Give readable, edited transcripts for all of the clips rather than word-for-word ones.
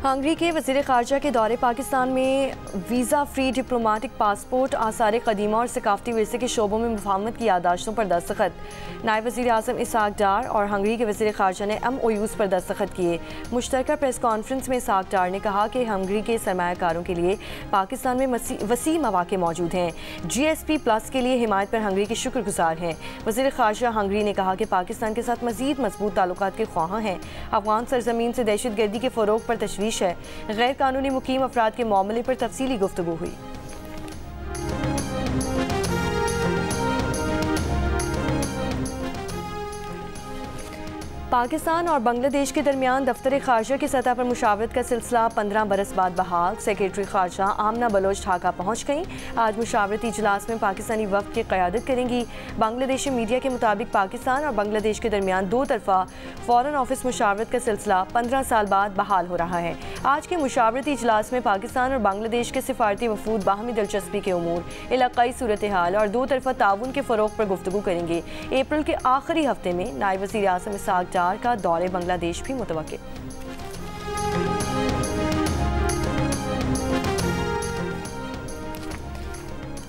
Hungary के वज़ीर ख़ारजा के दौरे पाकिस्तान में वीज़ा फ्री डिप्लोमेटिक पासपोर्ट, आसार कदीमा और सकाफ़ती विरसे के शोबों में मुफाहमत की यादाश्तों पर दस्तखत। नायब वज़ीर आज़म इसहाक डार और हंगरी के वज़ीर ख़ारजा ने MOUs पर दस्तखत किए। मुश्तरका प्रेस कॉन्फ्रेंस में इसहाक डार ने कहा कि हंगरी के सरमायाकारों के लिए पाकिस्तान में वसी मौक़े मौजूद हैं। GSP+ के लिए हिमायत पर हंगरी के शुक्रगुजार हैं। वज़ीर ख़ारजा हंगरी ने कहा कि पाकिस्तान के साथ मज़ीद मजबूत ताल्लुकात के ख्वाहां हैं। अफ़गान सरज़मीन से दहशतगर्दी के फ़रोग़ पर तशवीश है। गैर कानूनी मुकीम अफराद के मामले पर तफसीली गुफ्तगू हुई। पाकिस्तान और बांग्लादेश के दरमियान दफ्तर ख़ारजा की सतह पर मुशावरत का सिलसिला 15 बरस बाद बहाल। सेक्रेटरी ख़ारजा आमना बलोच ढाका पहुँच गईं। आज मुशावरती इजलास में पाकिस्तानी वफ़द की क़यादत करेंगी। बांग्लादेशी मीडिया के मुताबिक पाकिस्तान और बांग्लादेश के दरमियान दो तरफ़ा फ़ॉरेन ऑफिस मुशावरत का सिलसिला 15 साल बाद बहाल हो रहा है। आज के मुशावरती इजलास में पाकिस्तान और बांग्लादेश के सिफारती वफूद बाहमी दिलचस्पी के उमूर, इलाक़ाई सूरत हाल और दो तरफ़ा ताउन के फ़रोग़ पर गुफ्तगू करेंगे। अप्रैल के आखिरी हफ्ते में नायब वज़ीर आज़म इसहाक डार का दौरे बांग्लादेश भी मुतवक्किल।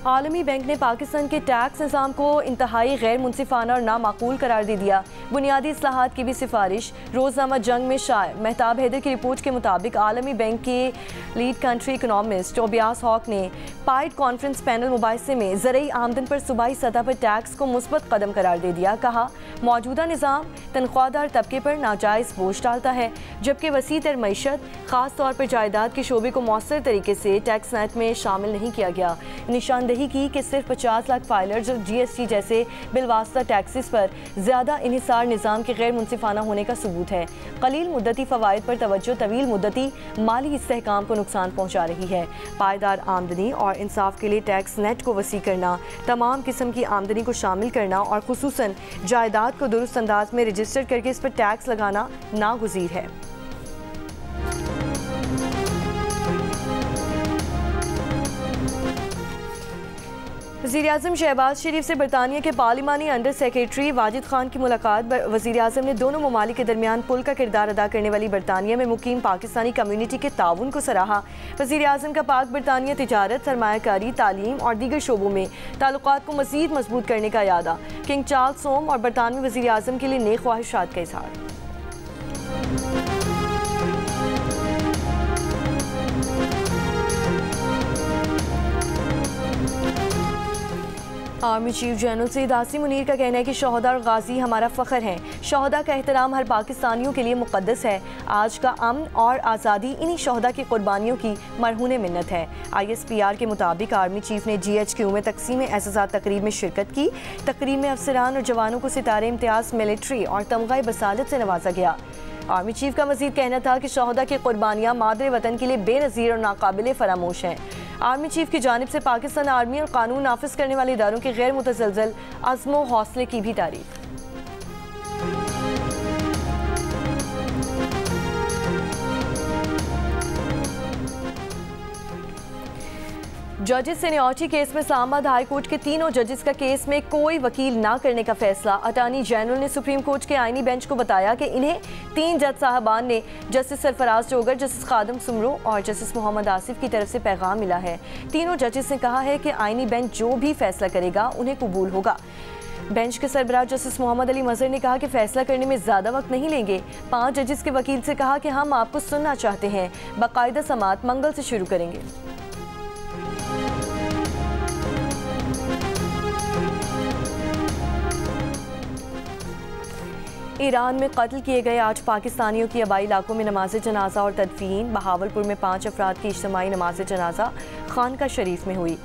आलमी बैंक ने पाकिस्तान के टैक्स निज़ाम को इंतहाई गैर मुनसिफाना और नामाकूल करार दे दिया। बुनियादी इस्लाहात की भी सिफारिश। रोज़नामा जंग में शाये महताब हैदर की रिपोर्ट के मुताबिक आलमी बैंक के lead country economist Tobias Hauck ने पाइड कॉन्फ्रेंस पैनल मुबाहिसे में ज़रई आमदन पर सूबाई सतह पर टैक्स को मुस्बत कदम करार दे दिया। कहा, मौजूदा निज़ाम तनख्वाहदार तबके पर नाजायज़ बोझ डालता है, जबकि वसी तर मईशत, ख़ास तौर पर जायदाद के शोबे को मौसर तरीके से टैक्स नेट में शामिल नहीं किया गया। निशानदेही की कि सिर्फ 50 लाख फाइलर्स और GST जैसे बिलवास्ता टैक्सेस पर ज़्यादा इन्हिसार निज़ाम के गैर मुनसिफाना होने का सबूत है। कलील मुद्दती फ़वाइद पर तवज्जो तवील मुद्दती माली इस्तेहकाम को नुकसान पहुँचा रही है। पायदार आमदनी और इंसाफ के लिए टैक्स नेट को वसी करना, तमाम किस्म की आमदनी को शामिल करना और खुसूसन जायदाद को दुरुस्त अंदाज में रजिस्टर करके इस पर टैक्स लगाना नागुज़ीर है। वज़ीर-ए-आज़म शहबाज शरीफ से बरतानिया के पार्लिमानी अंडर सेक्रेटरी वाजिद खान की मुलाकात। वज़ीर-ए-आज़म ने दोनों ममालिक के दरमियान पुल का किरदार अदा करने वाली बरतानिया में मुकीम पाकिस्तानी कम्यूनिटी के ताउन को सराहा। वज़ीर-ए-आज़म का पाक बरतानिया तिजारत, सरमायाकारी, तालीम और दीगर शोबों में ताल्लुकात को मज़ीद मजबूत करने का इरादा। किंग चार्ल्स सोम और बरतानवी वज़ीर-ए-आज़म के लिए नेक ख्वाहिशात का इज़हार। Army chief general Syed Asim Munir का कहना है कि शोहदा और गाजी हमारा फ़ख्र हैं। शोहदा का एहतराम हर पाकिस्तानियों के लिए मुक़द्दस है। आज का अमन और आज़ादी इन्हीं शोहदा की कुर्बानियों की मरहून मिन्नत है। ISPR के मुताबिक आर्मी चीफ ने GHQ में तकसीम एज़ाज़ात तकरीब में शिरकत की। तकरीब में अफसरान और जवानों को सितारे इम्तियाज़, मिलिट्री और तमग़ा बसालत से नवाजा गया। आर्मी चीफ का मज़ीद कहना था कि शोहदा की कुर्बानियाँ मादरे वतन के लिए बेनज़ीर और नाकाबिले फरामोश हैं। आर्मी चीफ की जानिब से पाकिस्तान आर्मी और कानून नाफिज करने वाले इदारों के गैर मुतज़लज़ल अज़्म व हौसले की भी तारीफ। जजेस सीनियरिटी केस में इस्लामाबाद हाई कोर्ट के तीनों जजेस का केस में कोई वकील ना करने का फैसला। अटॉर्नी जनरल ने सुप्रीम कोर्ट के आईनी बेंच को बताया कि इन्हें 3 जज साहबान ने जस्टिस सरफराज जोगर, जस्टिस खादम सुमरो और जस्टिस मोहम्मद आसिफ की तरफ से पैगाम मिला है। तीनों जजेस ने कहा है कि आईनी बेंच जो भी फैसला करेगा उन्हें कबूल होगा। बेंच के सरबराह जस्टिस मोहम्मद अली मजहर ने कहा कि फैसला करने में ज़्यादा वक्त नहीं लेंगे। 5 जजेस के वकील से कहा कि हम आपको सुनना चाहते हैं। बाकायदा समाअत मंगल से शुरू करेंगे। ईरान में कत्ल किए गए 8 पाकिस्तानियों की आबाई इलाकों में नमाज जनाजा और तदफीन। बहावलपुर में 5 अफराद की इज्तिमाई नमाज जनाजा खानका शरीफ में हुई।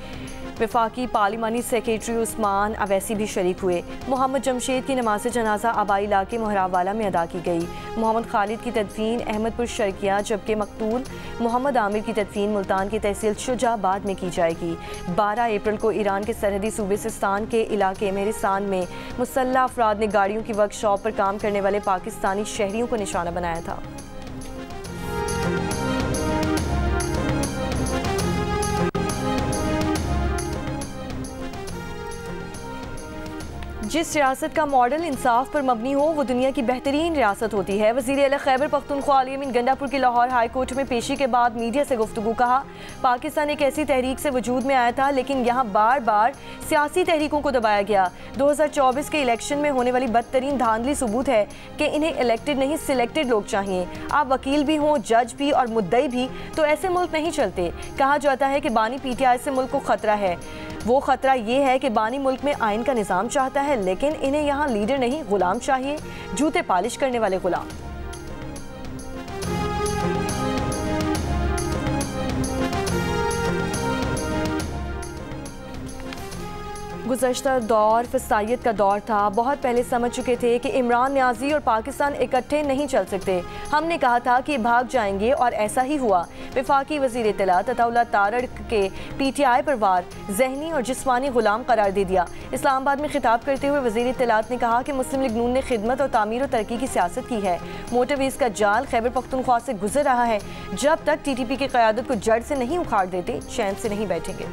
वफाकी पार्लिमानी सेक्रेटरी उस्मान अवैसी भी शरीक हुए। मोहम्मद जमशेद की नमाज जनाजा आबाई इलाके मोहरावाला में अदा की गई। मोहम्मद खालिद की तदफीन अहमदपुर शर्किया, जबकि मकतूल मोहम्मद आमिर की तदफीन मुल्तान की तहसील शुजाबाद में की जाएगी। 12 अप्रैल को ईरान के सरहदी सूबे सिस्तान के इलाके मेहरिस्तान में मुसल्लह अफराद ने गाड़ियों की वर्कशॉप पर काम करने वाले पाकिस्तानी शहरियों को निशाना बनाया था। जिस रियासत का मॉडल इंसाफ पर मबनी हो वो दुनिया की बेहतरीन रियासत होती है। वज़ीर आला खैबर पख्तूनख्वा अली अमीन गंडापुर की लाहौर हाई कोर्ट में पेशी के बाद मीडिया से गुफ्तगू। कहा, पाकिस्तान एक ऐसी तहरीक से वजूद में आया था लेकिन यहाँ बार बार सियासी तहरीकों को दबाया गया। 2024 के इलेक्शन में होने वाली बदतरीन धांधली सबूत है कि इन्हें इलेक्टेड नहीं सिलेक्टेड लोग चाहिए। आप वकील भी हों, जज भी और मुद्दई भी, तो ऐसे मुल्क नहीं चलते। कहा जाता है कि बानी PTI से मुल्क को खतरा है। वो खतरा ये है कि बानी मुल्क में आइन का निज़ाम चाहता है लेकिन इन्हें यहाँ लीडर नहीं गुलाम चाहिए, जूते पालिश करने वाले गुलाम। गुज़श्ता दौर फसायत का दौर था। बहुत पहले समझ चुके थे कि इमरान न्याजी और पाकिस्तान इकट्ठे नहीं चल सकते। हमने कहा था कि भाग जाएंगे और ऐसा ही हुआ। वफाकी वज़ीर इत्तलात अताउल्लाह तारड़ के PTI पर वार ज़हनी और जिस्मानी गुलाम करार दे दिया। इस्लामाबाद में खिताब करते हुए वज़ीर इत्तलात ने कहा कि मुस्लिम लीग नून ने खिदमत और तामीर और तरक्की की सियासत की है। मोटरवेज़ का जाल खैबर पख्तूनख्वा से गुजर रहा है। जब तक TTP की क़यादत को जड़ से नहीं उखाड़ देते, चैन से नहीं बैठेंगे।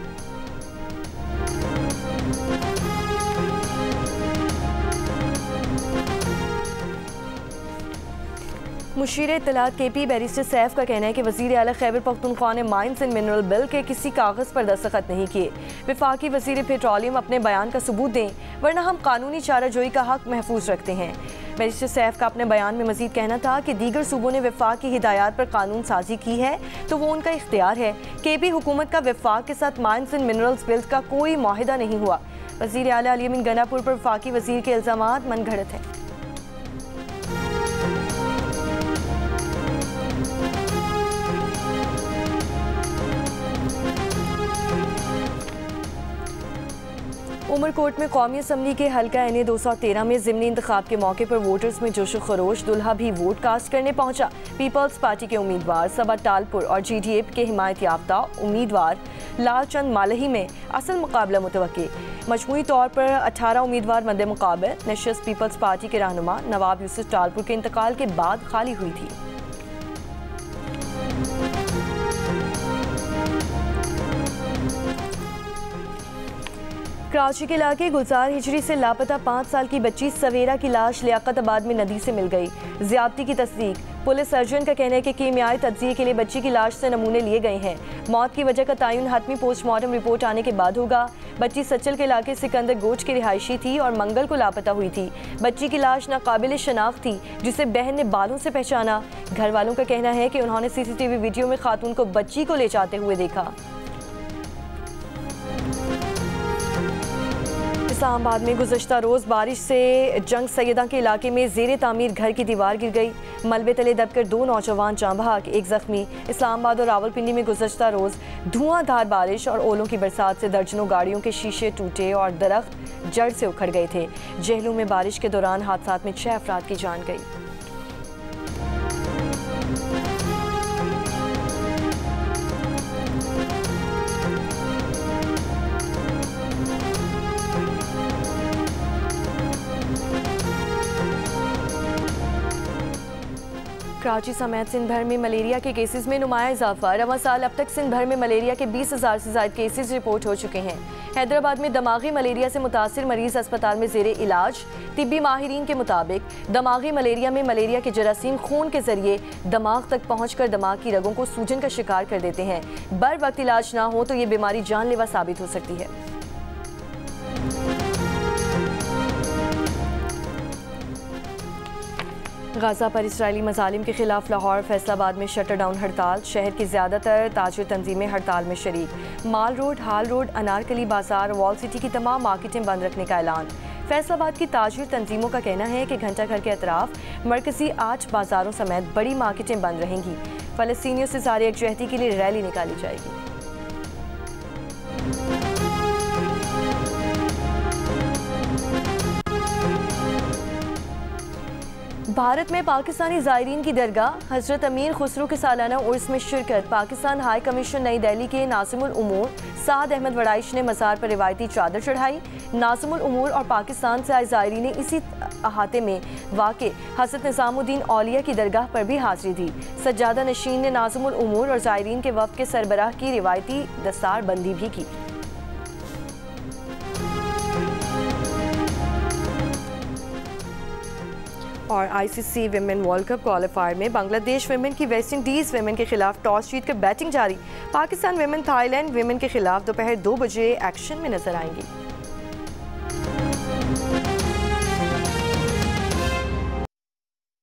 मुशीर इत्तलात KP बैरिस्टर सैफ का कहना है कि वज़ीर आला खैबर पख्तूनख्वा ने माइंस एंड मिनरल बिल के किसी कागज़ पर दस्तखत नहीं किए। वफाकी वज़ीर पेट्रोलियम अपने बयान का सबूत दें वरना हम कानूनी चाराजोई का हक महफूज रखते हैं। बैरिस्टर सैफ का अपने बयान में मजीद कहना था कि दीगर सूबों ने वफाक की हिदायत पर कानून साजी की है तो वो उनका इख्तियार है। KP हुकूमत का वफाक के साथ माइंस एंड मिनरल्स बिल का कोई मुआहिदा नहीं हुआ। वज़ीर आला अली अमीन गंडापुर पर वफाकी वज़ीर के इल्ज़ामात मनगढ़ंत हैं। उमरकोट में कौमी असम्बली के हल्का NA 213 में ज़िमनी इंतखाब के मौके पर वोटर्स में जोश खरोश। दुल्हा भी वोट कास्ट करने पहुंचा। पीपल्स पार्टी के उम्मीदवार सबा टालपुर और GDA के हिमायत याफ्ता उम्मीदवार लालचंद मालही में असल मुकाबला मुतवक्की। मजमूई तौर पर 18 उम्मीदवार मद्दे मुकाबले। नशस्त पीपल्स पार्टी के रहनुमा नवाब यूसुफ टालपुर के इंतकाल के बाद खाली हुई थी। कराची के इलाके गुलजार हिजरी से लापता 5 साल की बच्ची सवेरा की लाश लियाकताबाद में नदी से मिल गई। ज्यादती की तस्दीक। पुलिस सर्जन का कहना है कि कीमियाई तज्जिए के लिए बच्ची की लाश से नमूने लिए गए हैं। मौत की वजह का तयन हतमी पोस्टमार्टम रिपोर्ट आने के बाद होगा। बच्ची सच्चल के इलाके सिकंदर गोच की रिहायशी थी और मंगल को लापता हुई थी। बच्ची की लाश नाकाबिल शनाख्त थी जिसे बहन ने बालों से पहचाना। घर वालों का कहना है कि उन्होंने CCTV वीडियो में खातून को बच्ची को ले जाते हुए देखा। इस्लामाबाद में गुज़श्ता रोज़ बारिश से जंग सैयदा के इलाके में ज़ेरे तामीर घर की दीवार गिर गई। मलबे तले दबकर 2 नौजवान जाँ बहक, 1 ज़ख्मी। इस्लामाबाद और रावलपिंडी में गुज़श्ता रोज़ धुआंधार बारिश और ओलों की बरसात से दर्जनों गाड़ियों के शीशे टूटे और दरख्त जड़ से उखड़ गए थे। जेहलू में बारिश के दौरान हादसात में 6 अफराद की जान गई। कराची समेत सिंध भर में मलेरिया के केसेस में नुमाया इजाफा। रवां साल अब तक सिंध भर में मलेरिया के 20,000 से ज़ायद केसेस रिपोर्ट हो चुके हैं। हैदराबाद में दमागी मलेरिया से मुतासिर मरीज अस्पताल में ज़ेरे इलाज। तिब्बी माहिरीन के मुताबिक दमागी मलेरिया में मलेरिया के जरासीम खून के जरिए दमाग तक पहुँच कर दमाग की रगों को सूजन का शिकार कर देते हैं। बर वक्त इलाज ना हो तो ये बीमारी जानलेवा साबित हो सकती है। गाज़ा पर इसराइली मज़ालिम के खिलाफ लाहौर फैसलाबाद में शटर डाउन हड़ताल। शहर की ज़्यादातर ताजिर तंजीमें हड़ताल में शरीक। माल रोड, हाल रोड, अनारकली बाजार, वॉल सिटी की तमाम मार्केटें बंद रखने का ऐलान। फैसलाबाद की ताजिर तंजीमों का कहना है कि घंटा घर के अतराफ मरकजी 8 बाजारों समेत बड़ी मार्केटें बंद रहेंगी। फ़लस्तीनियों से सारे यकजहती के लिए रैली निकाली जाएगी। भारत में पाकिस्तानी ज़ायरीन की दरगाह। हज़रत अमीर खुसरो के सालाना उर्स में शिरकत। पाकिस्तान हाई कमीशन नई दिल्ली के नाज़िमुल उमूर साद अहमद वड़ाइश ने मज़ार पर रिवायती चादर चढ़ाई। नाज़िमुल उमूर और पाकिस्तान से आए ज़ायरीन ने इसी अहाते में वाक़े हज़रत निज़ामुद्दीन औलिया की दरगाह पर भी हाज़िरी दी। सज्जादा नशीन ने नाज़िमुल उमूर और ज़ायरीन के वफ़द के सरबराह की रिवायती दस्तार बंदी भी की। और ICC women world cup qualifier में बांग्लादेश विमेन की वेस्ट इंडीज़ विमेन के खिलाफ टॉस जीतकर बैटिंग जारी। पाकिस्तान विमेन थाईलैंड विमेन के खिलाफ दोपहर 2 बजे एक्शन में नजर आएंगी।